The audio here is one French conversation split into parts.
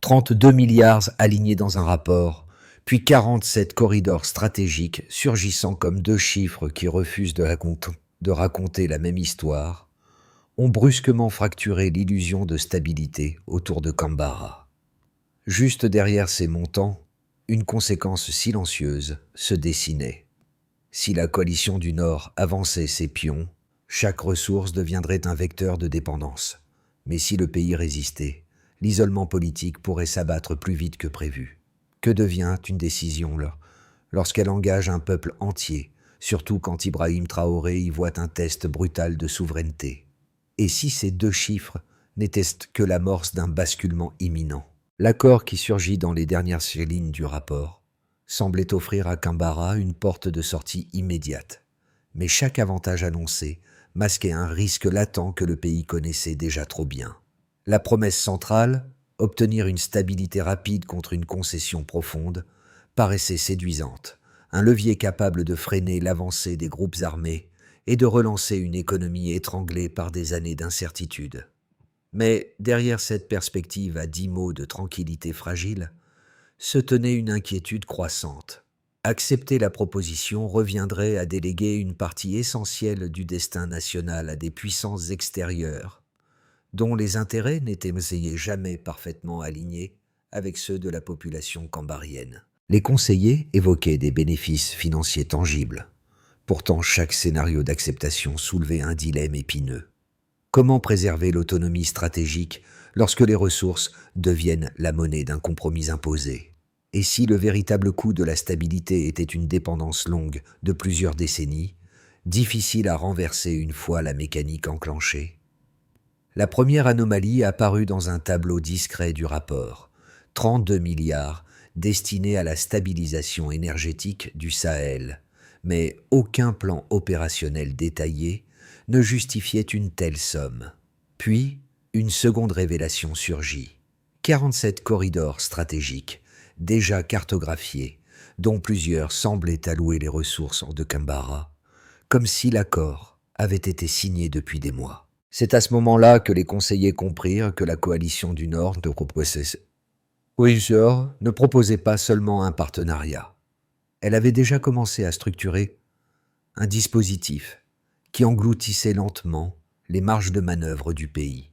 32 milliards alignés dans un rapport, puis 47 corridors stratégiques surgissant comme deux chiffres qui refusent de raconter la même histoire, ont brusquement fracturé l'illusion de stabilité autour de Canberra. Juste derrière ces montants, une conséquence silencieuse se dessinait. Si la coalition du Nord avançait ses pions, chaque ressource deviendrait un vecteur de dépendance. Mais si le pays résistait, l'isolement politique pourrait s'abattre plus vite que prévu. Que devient une décision là, lorsqu'elle engage un peuple entier, surtout quand Ibrahim Traoré y voit un test brutal de souveraineté? Et si ces deux chiffres n'étaient que l'amorce d'un basculement imminent? L'accord qui surgit dans les dernières lignes du rapport semblait offrir à Canberra une porte de sortie immédiate. Mais chaque avantage annoncé masquait un risque latent que le pays connaissait déjà trop bien. La promesse centrale, obtenir une stabilité rapide contre une concession profonde, paraissait séduisante, un levier capable de freiner l'avancée des groupes armés et de relancer une économie étranglée par des années d'incertitude. Mais derrière cette perspective à 10 mots de tranquillité fragile, se tenait une inquiétude croissante. Accepter la proposition reviendrait à déléguer une partie essentielle du destin national à des puissances extérieures, dont les intérêts n'étaient jamais parfaitement alignés avec ceux de la population cambarienne. Les conseillers évoquaient des bénéfices financiers tangibles. Pourtant, chaque scénario d'acceptation soulevait un dilemme épineux. Comment préserver l'autonomie stratégique lorsque les ressources deviennent la monnaie d'un compromis imposé? Et si le véritable coût de la stabilité était une dépendance longue de plusieurs décennies, difficile à renverser une fois la mécanique enclenchée? La première anomalie apparut dans un tableau discret du rapport, 32 milliards destinés à la stabilisation énergétique du Sahel, mais aucun plan opérationnel détaillé ne justifiait une telle somme. Puis, une seconde révélation surgit. 47 corridors stratégiques, déjà cartographiés, dont plusieurs semblaient allouer les ressources de Canberra, comme si l'accord avait été signé depuis des mois. C'est à ce moment-là que les conseillers comprirent que la coalition du Nord ne proposait pas seulement un partenariat. Elle avait déjà commencé à structurer un dispositif qui engloutissait lentement les marges de manœuvre du pays.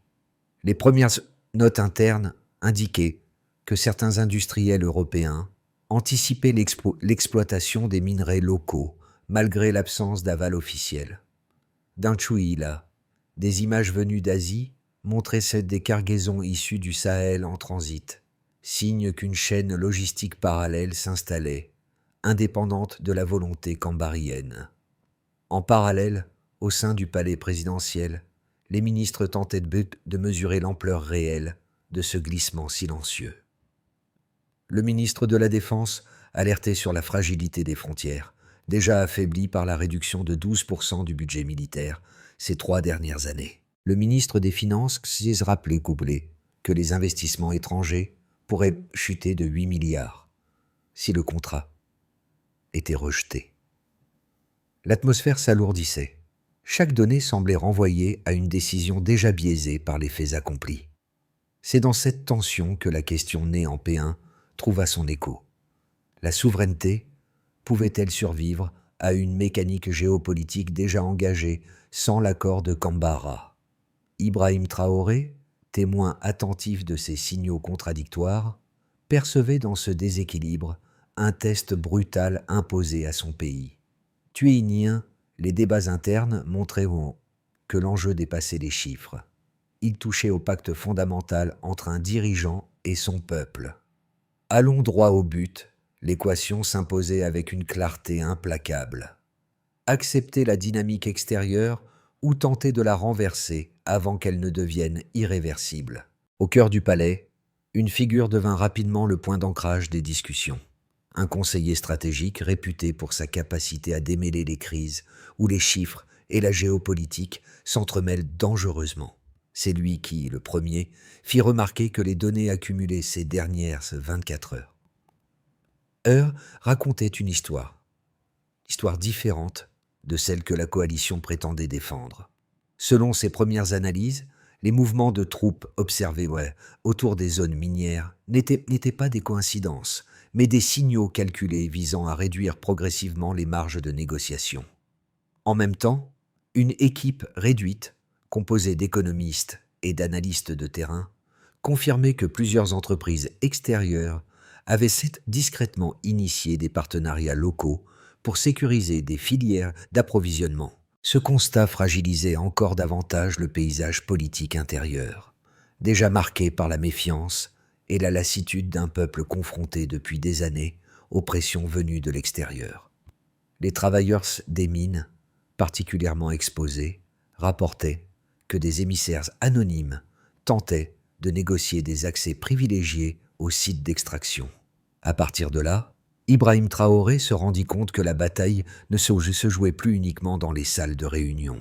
Les premières notes internes indiquaient que certains industriels européens anticipaient l'exploitation des minerais locaux malgré l'absence d'aval officiel. D'un Chouïla, des images venues d'Asie montraient celles des cargaisons issues du Sahel en transit, signe qu'une chaîne logistique parallèle s'installait, indépendante de la volonté cambarienne. En parallèle, au sein du palais présidentiel, les ministres tentaient de mesurer l'ampleur réelle de ce glissement silencieux. Le ministre de la Défense alertait sur la fragilité des frontières, déjà affaiblies par la réduction de 12% du budget militaire ces 3 dernières années. Le ministre des Finances s'est rappelé que les investissements étrangers pourraient chuter de 8 milliards si le contrat était rejeté. L'atmosphère s'alourdissait. Chaque donnée semblait renvoyer à une décision déjà biaisée par les faits accomplis. C'est dans cette tension que la question née en P1 trouva son écho. La souveraineté pouvait-elle survivre à une mécanique géopolitique déjà engagée sans l'accord de Canberra? Ibrahim Traoré, témoin attentif de ces signaux contradictoires, percevait dans ce déséquilibre un test brutal imposé à son pays. Tuéinien, les débats internes montraient que l'enjeu dépassait les chiffres. Il touchait au pacte fondamental entre un dirigeant et son peuple. Allons droit au but, l'équation s'imposait avec une clarté implacable. Accepter la dynamique extérieure ou tenter de la renverser avant qu'elle ne devienne irréversible. Au cœur du palais, une figure devint rapidement le point d'ancrage des discussions. Un conseiller stratégique réputé pour sa capacité à démêler les crises où les chiffres et la géopolitique s'entremêlent dangereusement. C'est lui qui, le premier, fit remarquer que les données accumulées ces dernières 24 heures racontaient une histoire différente de celle que la coalition prétendait défendre. Selon ses premières analyses, Les mouvements de troupes observés autour des zones minières n'étaient pas des coïncidences, mais des signaux calculés visant à réduire progressivement les marges de négociation. En même temps, une équipe réduite, composée d'économistes et d'analystes de terrain, confirmait que plusieurs entreprises extérieures avaient discrètement initié des partenariats locaux pour sécuriser des filières d'approvisionnement. Ce constat fragilisait encore davantage le paysage politique intérieur, déjà marqué par la méfiance et la lassitude d'un peuple confronté depuis des années aux pressions venues de l'extérieur. Les travailleurs des mines, particulièrement exposés, rapportaient que des émissaires anonymes tentaient de négocier des accès privilégiés aux sites d'extraction. À partir de là, Ibrahim Traoré se rendit compte que la bataille ne se jouait plus uniquement dans les salles de réunion.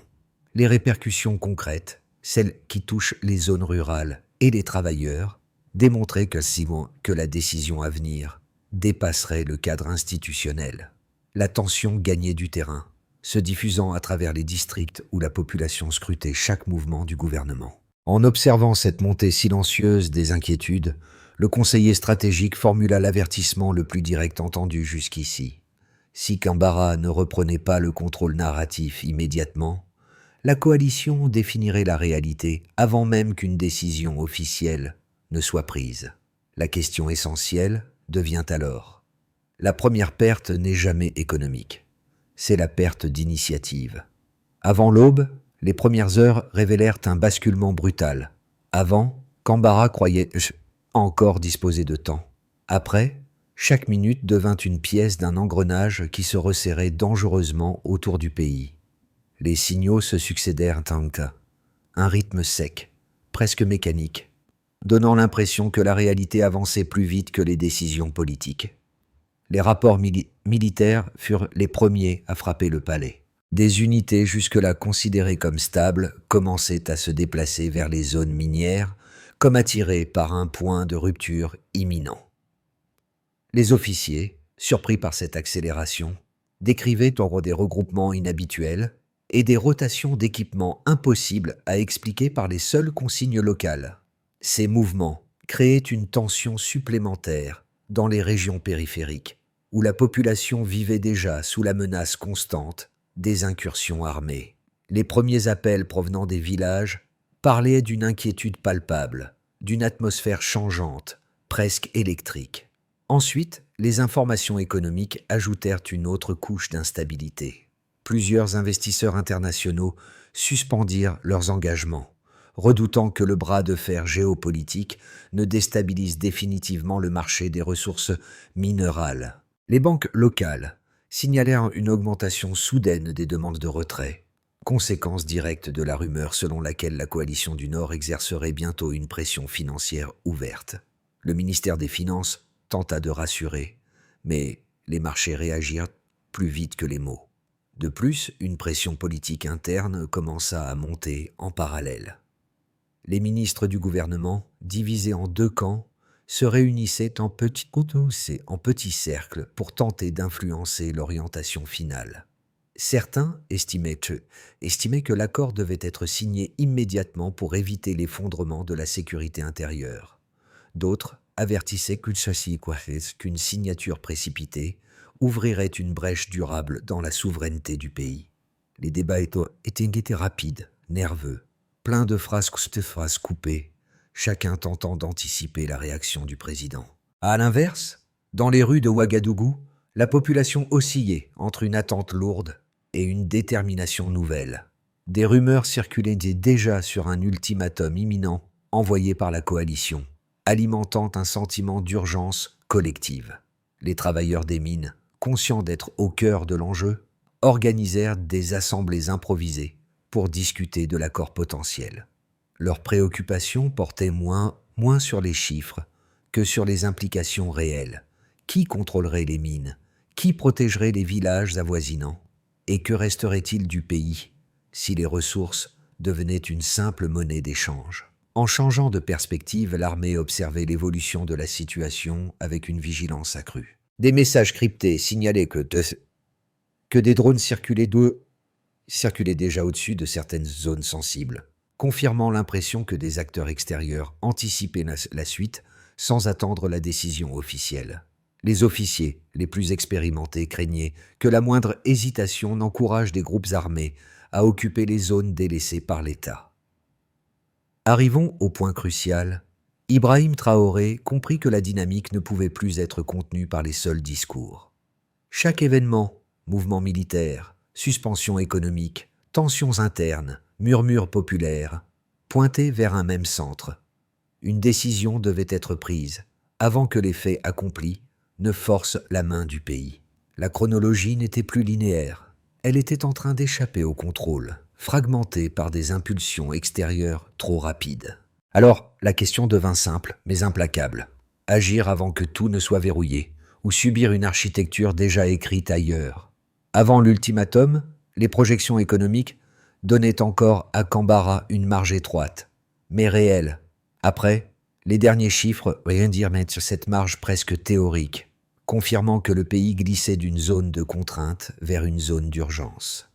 Les répercussions concrètes, celles qui touchent les zones rurales et les travailleurs, démontraient que la décision à venir dépasserait le cadre institutionnel. La tension gagnait du terrain, se diffusant à travers les districts où la population scrutait chaque mouvement du gouvernement. En observant cette montée silencieuse des inquiétudes, le conseiller stratégique formula l'avertissement le plus direct entendu jusqu'ici. Si Canberra ne reprenait pas le contrôle narratif immédiatement, la coalition définirait la réalité avant même qu'une décision officielle ne soit prise. La question essentielle devient alors: la première perte n'est jamais économique, c'est la perte d'initiative. Avant l'aube, les premières heures révélèrent un basculement brutal. Avant, Canberra croyait encore disposer de temps. Après, chaque minute devint une pièce d'un engrenage qui se resserrait dangereusement autour du pays. Les signaux se succédèrent un rythme sec, presque mécanique, donnant l'impression que la réalité avançait plus vite que les décisions politiques. Les rapports militaires furent les premiers à frapper le palais. Des unités jusque-là considérées comme stables commençaient à se déplacer vers les zones minières, comme attirées par un point de rupture imminent. Les officiers, surpris par cette accélération, décrivaient des regroupements inhabituels et des rotations d'équipements impossibles à expliquer par les seules consignes locales. Ces mouvements créaient une tension supplémentaire dans les régions périphériques, où la population vivait déjà sous la menace constante des incursions armées. Les premiers appels provenant des villages parlaient d'une inquiétude palpable, d'une atmosphère changeante, presque électrique. Ensuite, les informations économiques ajoutèrent une autre couche d'instabilité. Plusieurs investisseurs internationaux suspendirent leurs engagements, redoutant que le bras de fer géopolitique ne déstabilise définitivement le marché des ressources minérales. Les banques locales signalèrent une augmentation soudaine des demandes de retrait, conséquence directe de la rumeur selon laquelle la coalition du Nord exercerait bientôt une pression financière ouverte. Le ministère des Finances tenta de rassurer, mais les marchés réagirent plus vite que les mots. De plus, une pression politique interne commença à monter en parallèle. Les ministres du gouvernement, divisés en deux camps, se réunissaient en petits cercles pour tenter d'influencer l'orientation finale. Certains estimaient que l'accord devait être signé immédiatement pour éviter l'effondrement de la sécurité intérieure. D'autres avertissaient qu'une signature précipitée ouvrirait une brèche durable dans la souveraineté du pays. Les débats étaient rapides, nerveux, pleins de phrases coupées, chacun tentant d'anticiper la réaction du président. À l'inverse, dans les rues de Ouagadougou, la population oscillait entre une attente lourde et une détermination nouvelle. Des rumeurs circulaient déjà sur un ultimatum imminent envoyé par la coalition, alimentant un sentiment d'urgence collective. Les travailleurs des mines, conscients d'être au cœur de l'enjeu, organisèrent des assemblées improvisées pour discuter de l'accord potentiel. Leurs préoccupations portaient moins sur les chiffres que sur les implications réelles. Qui contrôlerait les mines? Qui protégerait les villages avoisinants? Et que resterait-il du pays si les ressources devenaient une simple monnaie d'échange? En changeant de perspective, l'armée observait l'évolution de la situation avec une vigilance accrue. Des messages cryptés signalaient que des drones circulaient déjà au-dessus de certaines zones sensibles. confirmant l'impression que des acteurs extérieurs anticipaient la suite sans attendre la décision officielle. Les officiers les plus expérimentés craignaient que la moindre hésitation n'encourage des groupes armés à occuper les zones délaissées par l'État. Arrivons au point crucial. Ibrahim Traoré comprit que la dynamique ne pouvait plus être contenue par les seuls discours. Chaque événement, mouvement militaire, suspension économique, tensions internes, murmures populaires, pointait vers un même centre. Une décision devait être prise avant que les faits accomplis ne forcent la main du pays. La chronologie n'était plus linéaire. Elle était en train d'échapper au contrôle, fragmentée par des impulsions extérieures trop rapides. Alors, la question devint simple, mais implacable. Agir avant que tout ne soit verrouillé, ou subir une architecture déjà écrite ailleurs. Avant l'ultimatum, les projections économiques donnaient encore à Canberra une marge étroite, mais réelle. Après, les derniers chiffres viennent mettre cette marge presque théorique, confirmant que le pays glissait d'une zone de contrainte vers une zone d'urgence.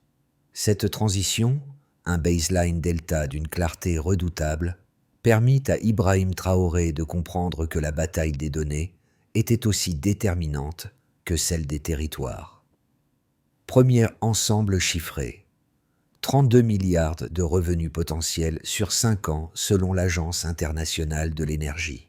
Cette transition, un baseline delta d'une clarté redoutable, permit à Ibrahim Traoré de comprendre que la bataille des données était aussi déterminante que celle des territoires. Premier ensemble chiffré. 32 milliards de revenus potentiels sur 5 ans selon l'Agence internationale de l'énergie.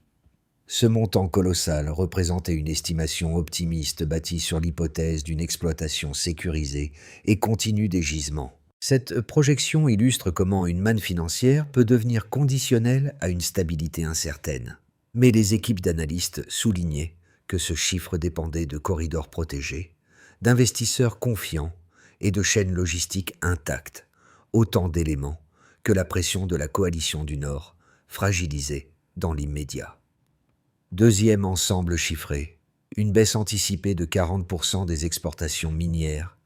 Ce montant colossal représentait une estimation optimiste bâtie sur l'hypothèse d'une exploitation sécurisée et continue des gisements. Cette projection illustre comment une manne financière peut devenir conditionnelle à une stabilité incertaine. Mais les équipes d'analystes soulignaient que ce chiffre dépendait de corridors protégés, d'investisseurs confiants et de chaînes logistiques intactes, autant d'éléments que la pression de la coalition du Nord fragilisait dans l'immédiat. Deuxième ensemble chiffré, une baisse anticipée de 40% des exportations minières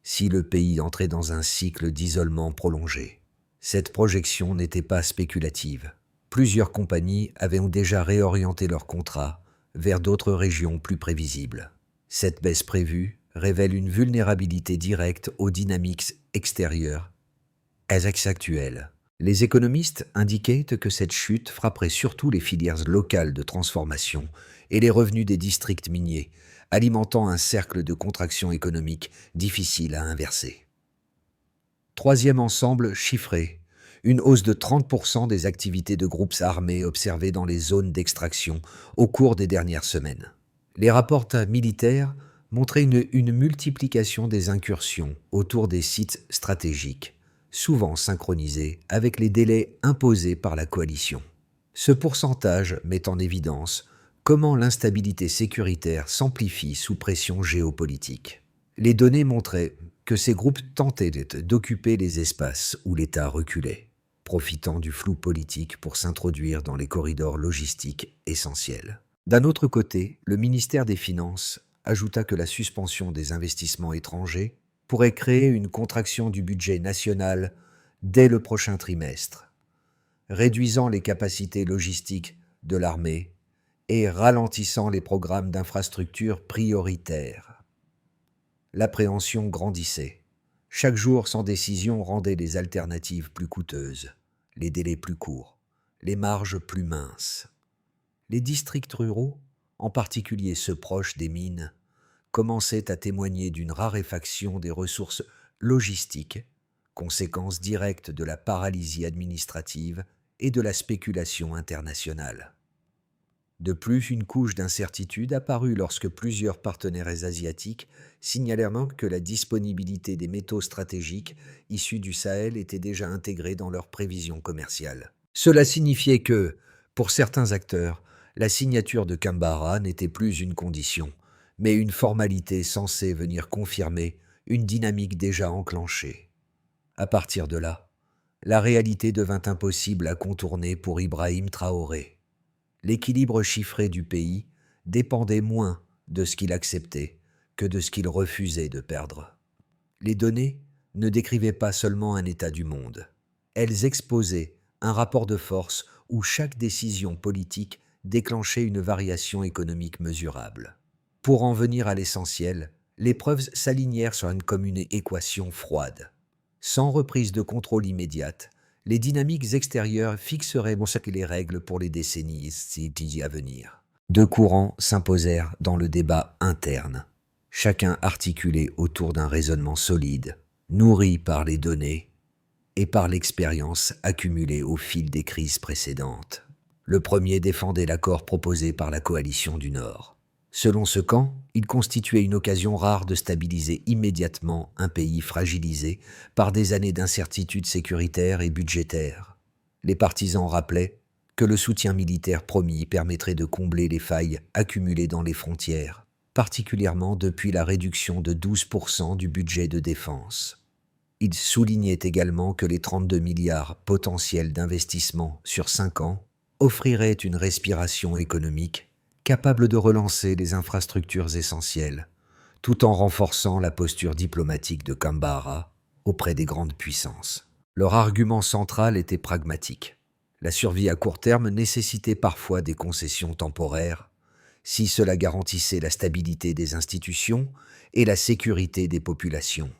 si le pays entrait dans un cycle d'isolement prolongé. Cette projection n'était pas spéculative. Plusieurs compagnies avaient déjà réorienté leurs contrats vers d'autres régions plus prévisibles. Cette baisse prévue révèle une vulnérabilité directe aux dynamiques extérieures actuelles. Les économistes indiquaient que cette chute frapperait surtout les filières locales de transformation et les revenus des districts miniers, alimentant un cercle de contraction économique difficile à inverser. Troisième ensemble chiffré, une hausse de 30% des activités de groupes armés observées dans les zones d'extraction au cours des dernières semaines. Les rapports militaires montraient une multiplication des incursions autour des sites stratégiques, souvent synchronisés avec les délais imposés par la coalition. Ce pourcentage met en évidence comment l'instabilité sécuritaire s'amplifie sous pression géopolitique. Les données montraient que ces groupes tentaient d'occuper les espaces où l'État reculait, profitant du flou politique pour s'introduire dans les corridors logistiques essentiels. D'un autre côté, le ministère des Finances ajouta que la suspension des investissements étrangers pourrait créer une contraction du budget national dès le prochain trimestre, réduisant les capacités logistiques de l'armée et ralentissant les programmes d'infrastructures prioritaires. L'appréhension grandissait. Chaque jour sans décision rendait les alternatives plus coûteuses, les délais plus courts, les marges plus minces. Les districts ruraux, en particulier ceux proches des mines, commençaient à témoigner d'une raréfaction des ressources logistiques, conséquence directe de la paralysie administrative et de la spéculation internationale. De plus, une couche d'incertitude apparut lorsque plusieurs partenaires asiatiques signalèrent que la disponibilité des métaux stratégiques issus du Sahel était déjà intégrée dans leurs prévisions commerciales. Cela signifiait que, pour certains acteurs, la signature de Canberra n'était plus une condition, mais une formalité censée venir confirmer une dynamique déjà enclenchée. À partir de là, la réalité devint impossible à contourner pour Ibrahim Traoré. L'équilibre chiffré du pays dépendait moins de ce qu'il acceptait que de ce qu'il refusait de perdre. Les données ne décrivaient pas seulement un état du monde. Elles exposaient un rapport de force où chaque décision politique déclenchait une variation économique mesurable. Pour en venir à l'essentiel, les preuves s'alignèrent sur une commune équation froide. Sans reprise de contrôle immédiate, Les dynamiques extérieures fixeraient les règles pour les décennies à venir. Deux courants s'imposèrent dans le débat interne, chacun articulé autour d'un raisonnement solide, nourri par les données et par l'expérience accumulée au fil des crises précédentes. Le premier défendait l'accord proposé par la coalition du Nord. Selon ce camp, il constituait une occasion rare de stabiliser immédiatement un pays fragilisé par des années d'incertitude sécuritaire et budgétaire. Les partisans rappelaient que le soutien militaire promis permettrait de combler les failles accumulées dans les frontières, particulièrement depuis la réduction de 12% du budget de défense. Ils soulignaient également que les 32 milliards potentiels d'investissement sur 5 ans offriraient une respiration économique capable de relancer les infrastructures essentielles, tout en renforçant la posture diplomatique de Canberra auprès des grandes puissances. Leur argument central était pragmatique. La survie à court terme nécessitait parfois des concessions temporaires, si cela garantissait la stabilité des institutions et la sécurité des populations.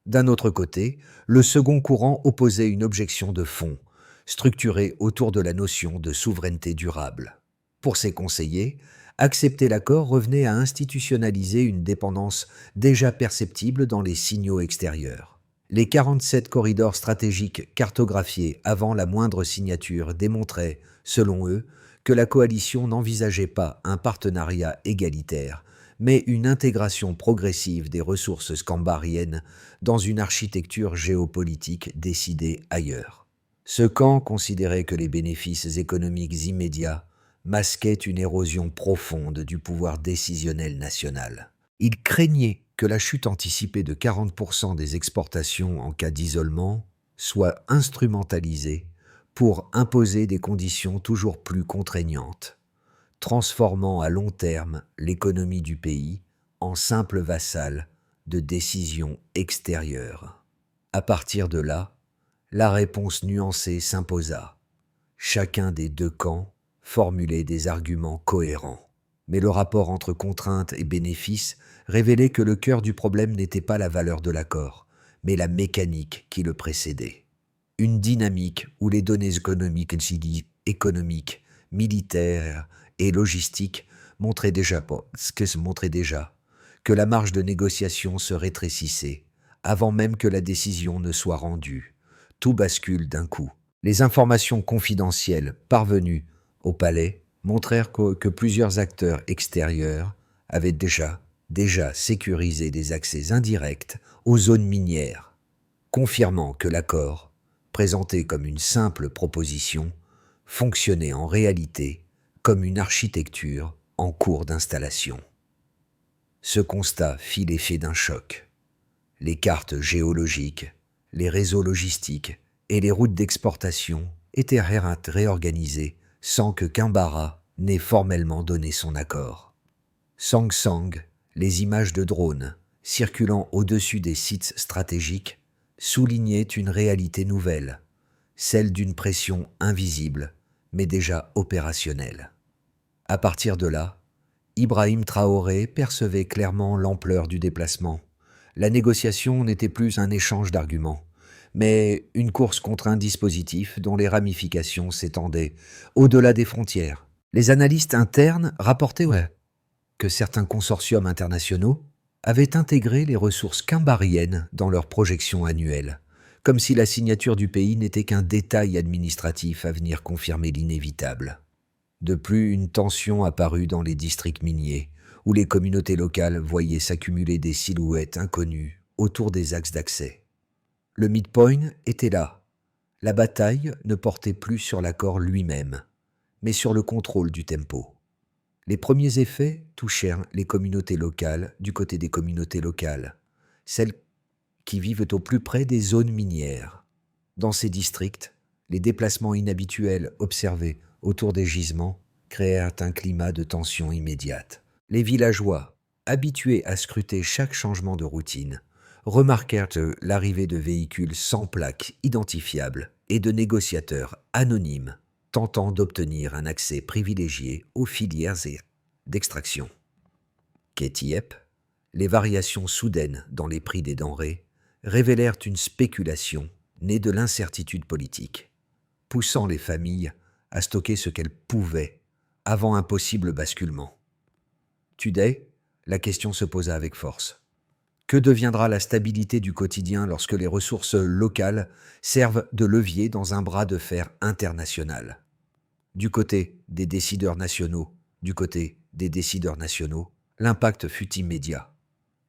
D'un autre côté, le second courant opposait une objection de fond, structurée autour de la notion de souveraineté durable. Pour ses conseillers, accepter l'accord revenait à institutionnaliser une dépendance déjà perceptible dans les signaux extérieurs. Les 47 corridors stratégiques cartographiés avant la moindre signature démontraient, selon eux, que la coalition n'envisageait pas un partenariat égalitaire, mais une intégration progressive des ressources scambariennes dans une architecture géopolitique décidée ailleurs. Ce camp considérait que les bénéfices économiques immédiats masquaient une érosion profonde du pouvoir décisionnel national. Il craignait que la chute anticipée de 40% des exportations en cas d'isolement soit instrumentalisée pour imposer des conditions toujours plus contraignantes, transformant à long terme l'économie du pays en simple vassal de décisions extérieures. À partir de là, la réponse nuancée s'imposa. Chacun des deux camps formulait des arguments cohérents. Mais le rapport entre contraintes et bénéfices révélait que le cœur du problème n'était pas la valeur de l'accord, mais la mécanique qui le précédait. Une dynamique où les données économiques, militaires et logistiques montraient déjà que la marge de négociation se rétrécissait, avant même que la décision ne soit rendue. Tout bascule d'un coup. Les informations confidentielles parvenues au palais montrèrent que plusieurs acteurs extérieurs avaient déjà sécurisé des accès indirects aux zones minières, confirmant que l'accord, présenté comme une simple proposition, fonctionnait en réalité comme une architecture en cours d'installation. Ce constat fit l'effet d'un choc. Les cartes géologiques, les réseaux logistiques et les routes d'exportation étaient réorganisées sans que Canberra n'ait formellement donné son accord. Sang Sang, les images de drones circulant au-dessus des sites stratégiques soulignaient une réalité nouvelle, celle d'une pression invisible mais déjà opérationnelle. À partir de là, Ibrahim Traoré percevait clairement l'ampleur du déplacement. La négociation n'était plus un échange d'arguments, mais une course contre un dispositif dont les ramifications s'étendaient au-delà des frontières. Les analystes internes rapportaient que certains consortiums internationaux avaient intégré les ressources canbariennes dans leurs projections annuelles, comme si la signature du pays n'était qu'un détail administratif à venir confirmer l'inévitable. De plus, une tension apparut dans les districts miniers, où les communautés locales voyaient s'accumuler des silhouettes inconnues autour des axes d'accès. Le midpoint était là. La bataille ne portait plus sur l'accord lui-même, mais sur le contrôle du tempo. Les premiers effets touchèrent les communautés locales du côté des communautés locales, celles qui vivent au plus près des zones minières. Dans ces districts, les déplacements inhabituels observés autour des gisements créèrent un climat de tension immédiate. Les villageois, habitués à scruter chaque changement de routine, remarquèrent l'arrivée de véhicules sans plaques identifiables et de négociateurs anonymes tentant d'obtenir un accès privilégié aux filières d'extraction. Qu'est-Yep, les variations soudaines dans les prix des denrées révélèrent une spéculation née de l'incertitude politique. poussant les familles à stocker ce qu'elles pouvaient avant un possible basculement. Today, la question se posa avec force. Que deviendra la stabilité du quotidien lorsque les ressources locales servent de levier dans un bras de fer international? Du côté des décideurs nationaux, l'impact fut immédiat.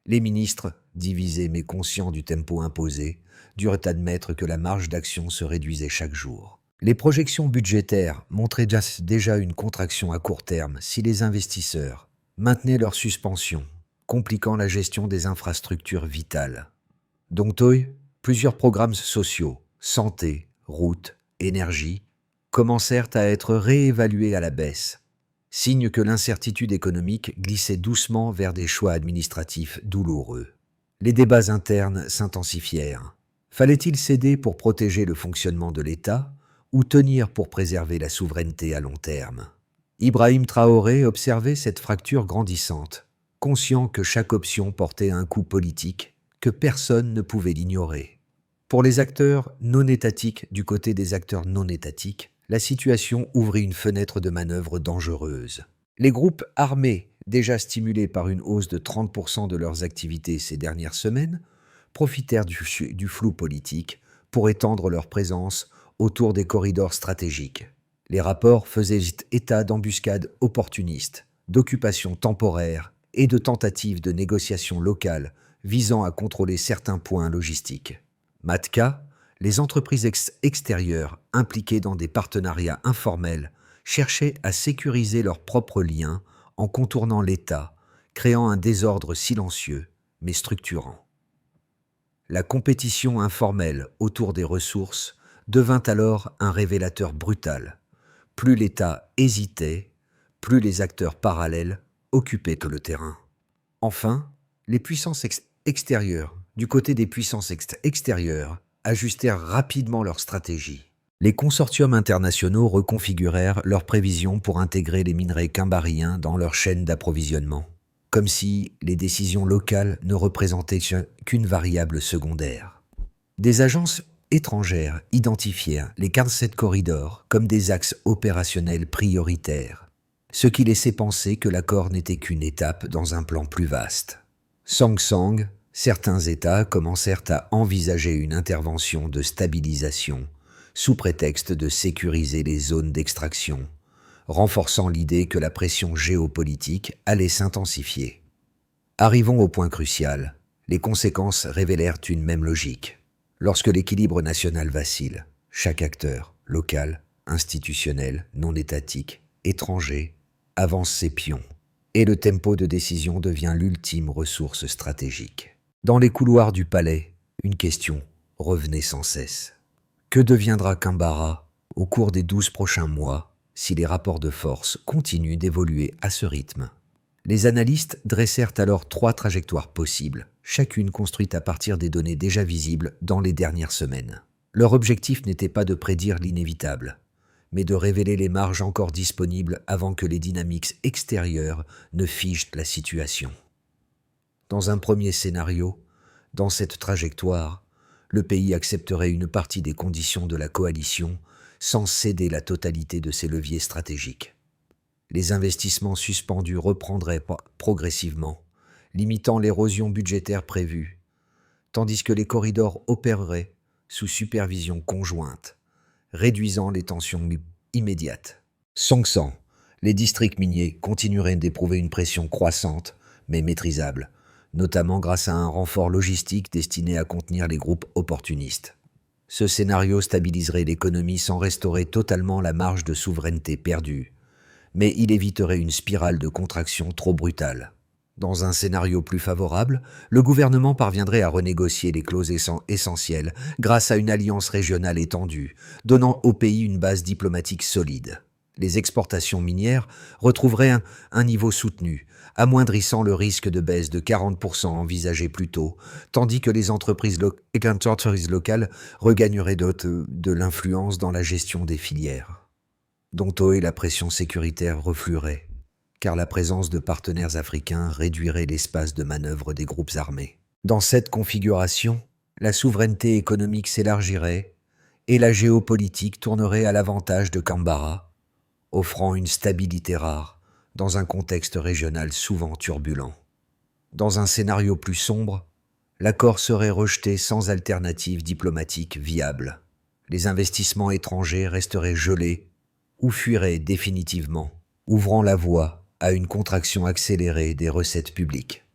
Les ministres, divisés mais conscients du tempo imposé, durent admettre que la marge d'action se réduisait chaque jour. Les projections budgétaires montraient déjà une contraction à court terme si les investisseurs maintenaient leur suspension, compliquant la gestion des infrastructures vitales. Donc, plusieurs programmes sociaux, santé, routes, énergie, commencèrent à être réévalués à la baisse, signe que l'incertitude économique glissait doucement vers des choix administratifs douloureux. Les débats internes s'intensifièrent. Fallait-il céder pour protéger le fonctionnement de l'État ou tenir pour préserver la souveraineté à long terme? Ibrahim Traoré observait cette fracture grandissante, conscient que chaque option portait un coût politique que personne ne pouvait l'ignorer. Pour les acteurs non étatiques du côté des acteurs non étatiques, la situation ouvrit une fenêtre de manœuvre dangereuse. Les groupes armés, déjà stimulés par une hausse de 30% de leurs activités ces dernières semaines, profitèrent du flou politique pour étendre leur présence autour des corridors stratégiques. Les rapports faisaient état d'embuscades opportunistes, d'occupations temporaires et de tentatives de négociations locales visant à contrôler certains points logistiques. Matka, les entreprises extérieures impliquées dans des partenariats informels cherchaient à sécuriser leurs propres liens en contournant l'État, créant un désordre silencieux mais structurant. La compétition informelle autour des ressources devint alors un révélateur brutal. Plus l'État hésitait, plus les acteurs parallèles occupaient le terrain. Enfin, les puissances extérieures, du côté des puissances extérieures, ajustèrent rapidement leur stratégie. Les consortiums internationaux reconfigurèrent leurs prévisions pour intégrer les minerais quimbariens dans leur chaîne d'approvisionnement, comme si les décisions locales ne représentaient qu'une variable secondaire. Des agences étrangères identifièrent les 47 corridors comme des axes opérationnels prioritaires, ce qui laissait penser que l'accord n'était qu'une étape dans un plan plus vaste. Sang, certains États commencèrent à envisager une intervention de stabilisation sous prétexte de sécuriser les zones d'extraction, renforçant l'idée que la pression géopolitique allait s'intensifier. Arrivons au point crucial. Les conséquences révélèrent une même logique. Lorsque l'équilibre national vacille, chaque acteur, local, institutionnel, non étatique, étranger, avance ses pions, et le tempo de décision devient l'ultime ressource stratégique. Dans les couloirs du palais, une question revenait sans cesse. Que deviendra Kimbara au cours des 12 prochains mois si les rapports de force continuent d'évoluer à ce rythme? Les analystes dressèrent alors 3 trajectoires possibles, chacune construite à partir des données déjà visibles dans les dernières semaines. Leur objectif n'était pas de prédire l'inévitable, mais de révéler les marges encore disponibles avant que les dynamiques extérieures ne figent la situation. Dans un premier scénario, dans cette trajectoire, le pays accepterait une partie des conditions de la coalition sans céder la totalité de ses leviers stratégiques. Les investissements suspendus reprendraient progressivement, limitant l'érosion budgétaire prévue, tandis que les corridors opéreraient sous supervision conjointe, réduisant les tensions immédiates. Sang, les districts miniers continueraient d'éprouver une pression croissante, mais maîtrisable, notamment grâce à un renfort logistique destiné à contenir les groupes opportunistes. Ce scénario stabiliserait l'économie sans restaurer totalement la marge de souveraineté perdue, mais il éviterait une spirale de contraction trop brutale. Dans un scénario plus favorable, le gouvernement parviendrait à renégocier les clauses essentielles grâce à une alliance régionale étendue, donnant au pays une base diplomatique solide. Les exportations minières retrouveraient un niveau soutenu, amoindrissant le risque de baisse de 40% envisagé plus tôt, tandis que les entreprises locales regagneraient de l'influence dans la gestion des filières. Et la pression sécuritaire refluerait, car la présence de partenaires africains réduirait l'espace de manœuvre des groupes armés. Dans cette configuration, la souveraineté économique s'élargirait et la géopolitique tournerait à l'avantage de Canberra, offrant une stabilité rare dans un contexte régional souvent turbulent. Dans un scénario plus sombre, l'accord serait rejeté sans alternative diplomatique viable. Les investissements étrangers resteraient gelés ou fuiraient définitivement, ouvrant la voie à une contraction accélérée des recettes publiques.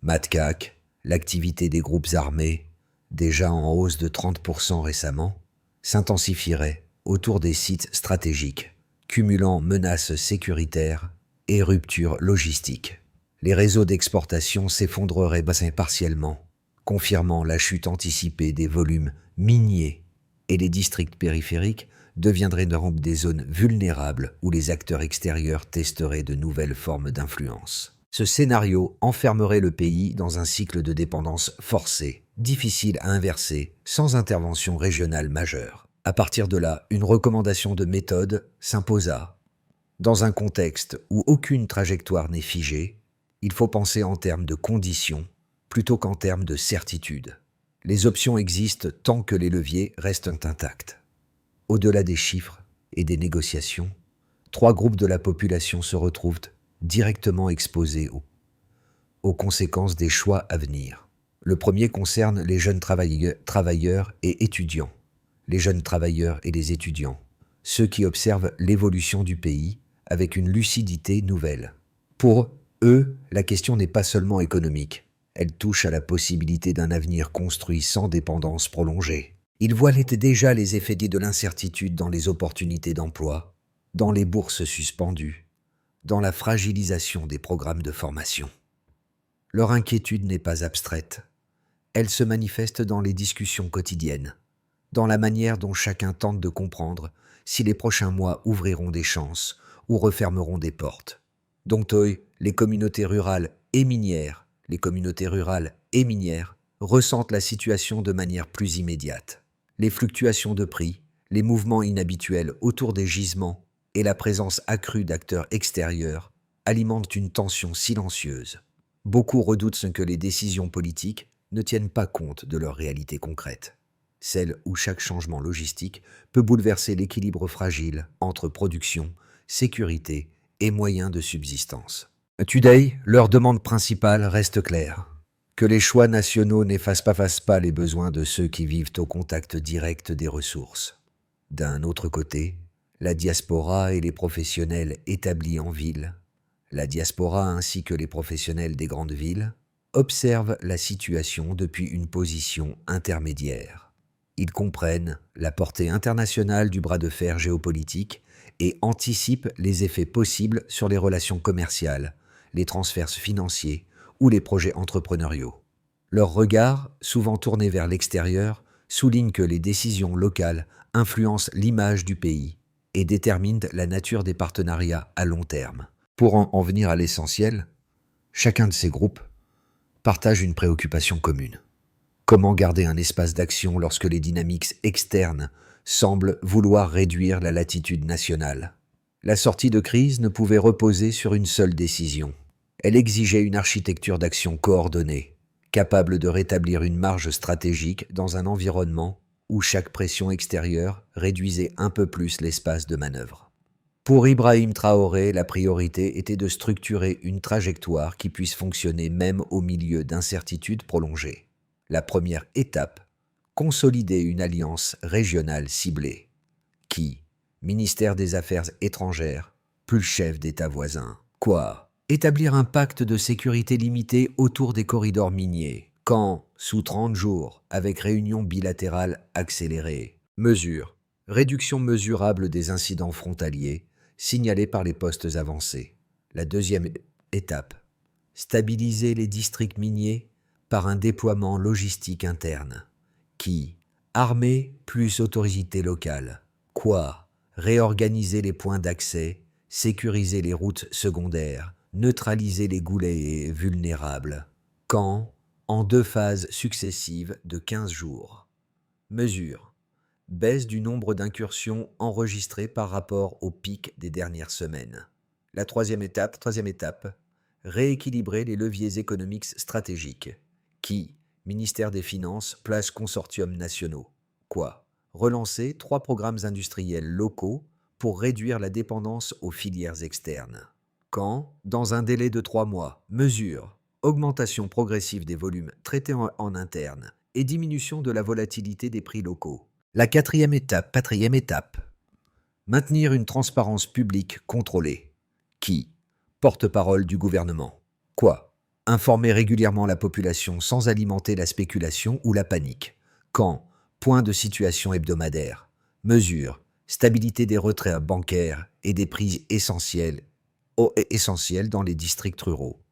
Matcac, l'activité des groupes armés, déjà en hausse de 30% récemment, s'intensifierait autour des sites stratégiques, cumulant menaces sécuritaires et ruptures logistiques. Les réseaux d'exportation s'effondreraient partiellement, confirmant la chute anticipée des volumes miniers, et les districts périphériques deviendraient des zones vulnérables où les acteurs extérieurs testeraient de nouvelles formes d'influence. Ce scénario enfermerait le pays dans un cycle de dépendance forcée, difficile à inverser, sans intervention régionale majeure. À partir de là, une recommandation de méthode s'imposa. Dans un contexte où aucune trajectoire n'est figée, il faut penser en termes de conditions plutôt qu'en termes de certitude. Les options existent tant que les leviers restent intacts. Au-delà des chiffres et des négociations, 3 groupes de la population se retrouvent directement exposés aux conséquences des choix à venir. Le premier concerne les jeunes travailleurs et étudiants. Les jeunes travailleurs et les étudiants, ceux qui observent l'évolution du pays avec une lucidité nouvelle. Pour eux, la question n'est pas seulement économique, elle touche à la possibilité d'un avenir construit sans dépendance prolongée. Ils voient déjà les effets de l'incertitude dans les opportunités d'emploi, dans les bourses suspendues, dans la fragilisation des programmes de formation. Leur inquiétude n'est pas abstraite, elle se manifeste dans les discussions quotidiennes, dans la manière dont chacun tente de comprendre si les prochains mois ouvriront des chances ou refermeront des portes. Donc, les communautés rurales et minières ressentent la situation de manière plus immédiate. Les fluctuations de prix, les mouvements inhabituels autour des gisements et la présence accrue d'acteurs extérieurs alimentent une tension silencieuse. Beaucoup redoutent que les décisions politiques ne tiennent pas compte de leur réalité concrète, celle où chaque changement logistique peut bouleverser l'équilibre fragile entre production, sécurité et moyens de subsistance. Today, leur demande principale reste claire. Que les choix nationaux n'effacent pas les besoins de ceux qui vivent au contact direct des ressources. D'un autre côté, la diaspora et les professionnels établis en ville, la diaspora ainsi que les professionnels des grandes villes, observent la situation depuis une position intermédiaire. Ils comprennent la portée internationale du bras de fer géopolitique et anticipent les effets possibles sur les relations commerciales, les transferts financiers ou les projets entrepreneuriaux. Leur regard, souvent tourné vers l'extérieur, souligne que les décisions locales influencent l'image du pays et déterminent la nature des partenariats à long terme. Pour en venir à l'essentiel, chacun de ces groupes partage une préoccupation commune. Comment garder un espace d'action lorsque les dynamiques externes semblent vouloir réduire la latitude nationale? La sortie de crise ne pouvait reposer sur une seule décision. Elle exigeait une architecture d'action coordonnée, capable de rétablir une marge stratégique dans un environnement où chaque pression extérieure réduisait un peu plus l'espace de manœuvre. Pour Ibrahim Traoré, la priorité était de structurer une trajectoire qui puisse fonctionner même au milieu d'incertitudes prolongées. La première étape, consolider une alliance régionale ciblée, qui, ministère des Affaires étrangères, plus le chef d'État voisin. Quoi? Établir un pacte de sécurité limité autour des corridors miniers, quand, sous 30 jours, avec réunion bilatérale accélérée. Mesure. Réduction mesurable des incidents frontaliers, signalés par les postes avancés. La deuxième étape. Stabiliser les districts miniers par un déploiement logistique interne, qui, armée plus autorité locale. Quoi? Réorganiser les points d'accès, sécuriser les routes secondaires, neutraliser les goulets vulnérables. Quand? En 2 phases successives de 15 jours. Mesure. Baisse du nombre d'incursions enregistrées par rapport au pic des dernières semaines. La troisième étape, rééquilibrer les leviers économiques stratégiques, qui, ministère des Finances, place consortiums nationaux. Quoi? Relancer 3 programmes industriels locaux pour réduire la dépendance aux filières externes. Quand, dans un délai de 3 mois, mesure augmentation progressive des volumes traités en interne et diminution de la volatilité des prix locaux. La quatrième étape, maintenir une transparence publique contrôlée. Qui? Porte-parole du gouvernement. Quoi? Informer régulièrement la population sans alimenter la spéculation ou la panique. Quand? Point de situation hebdomadaire. Mesure. Stabilité des retraits bancaires et des prix essentiels dans les districts ruraux.